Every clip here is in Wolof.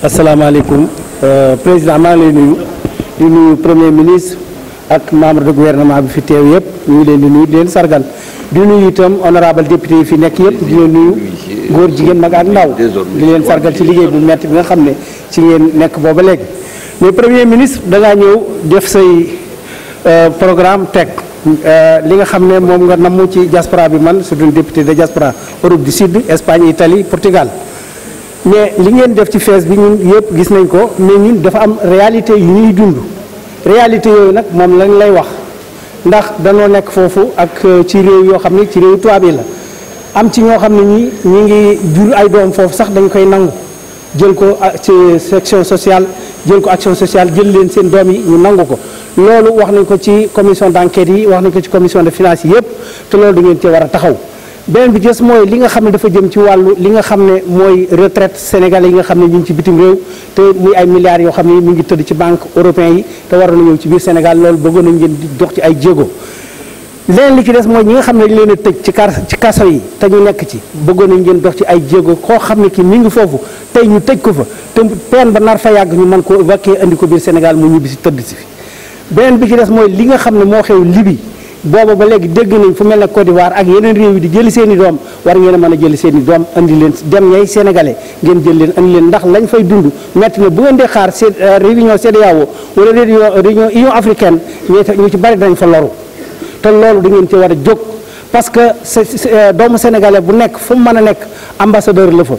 asalaamaaleykum président maa ngi lay nuyu di nuyu premier ministre ak membre de gouvernement bi fi teew yëpp ñu ngi leen di nuyu di leen sargal di nuyu itam honorable député yi fi nekk yëpp di leen nuyu góor jigéen mag ak ndaw di leen sargal ci liggéey bu metti bi nga xam ne ci ngeen nekk booba léegi. mais premier ministre da ngaa ñëw def say programme teg li nga xam ne moom nga namm ci diaspora bi man c'est un député de diaspora Europe du Sud Espagne Italie Portugal. mais li ngeen def ci fees bi ñun yëpp gis nañ ko mais ñun dafa am réalité yu ñuy dund réalité yooyu nag moom lañ lay wax ndax danoo nekk foofu ak ci réew yoo xam ne ci réew tubaab yi la am ci ñoo xam ne ñi ngi jur ay doom foofu sax dañ koy nangu jël ko ci section sociale jël ko action sociale jël leen seen doom yi ñu nangu ko loolu wax nañ ko ci commission d'enquête yi wax nañ ko ci commission de finances yi yëpp te loolu da ngeen cee war a taxaw. beneen bi des mooy li nga xam ne dafa jëm ci wàllu li nga xam ne mooy retraite sénégalais yi nga xam ne ñu ngi ci bitim réew te muy ay milliards yoo xam ne mu ngi tëdd ci banque européen yi te waroon na ñëw ci biir Sénégal loolu bëggoon nañ ngeen di dox ci ay jéego. leneen li ci des mooy ñi nga xam ne dañ leen a tëj ci kaso yi te ñu nekk ci bëggoon nañ ngeen dox ci ay jéego koo xam ne ki mi ngi foofu tey ñu tëj ko fa te peine ba nar fa yàgg ñu mën ko évacuer andi ko biir Sénégal mu ñibbi si tëdd si fi. beneen bi ci des mooy li nga xam ne moo xew Libye booba ba léegi dégg nañ fu mel ne Côte d'Ivoire ak yeneen réew yi di jëli seen i doom war ngeen a mën a jëli seen i doom andi leen dem ñay sénégalais ngeen jël leen andi leen ndax lañ fay dund metti na bu ngeen dee xaar réunion CEDEAO wala réunion Union africaine ñu ci bari dañ fa loru te loolu da ngeen ci war a jóg parce que doomu sénégalais bu nekk fu mu mën a nekk ambassadeur la fa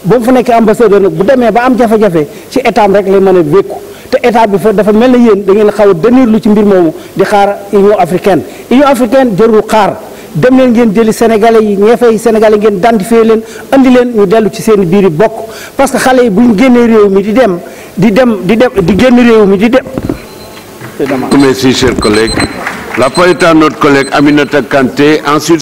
bu mu fa nekkee ambassadeur nag bu demee ba am jafe-jafe ci état am rek lay mën a wékku te état bi fa dafa mel na yéen da ngeen xaw a dënir lu ci mbir moomu di xaar Union africaine jarul xaar dem leen ngeen jëli sénégalais yi ñee fay sénégalais ngeen identifier leen andi leen ñu dellu ci seen biir yi bokk parce que xale yi bu ñu génnee réew mi di génn réew mi di dem. Merci, chers collègues. La parole est à notre collègue Aminata Kanté. Ensuite,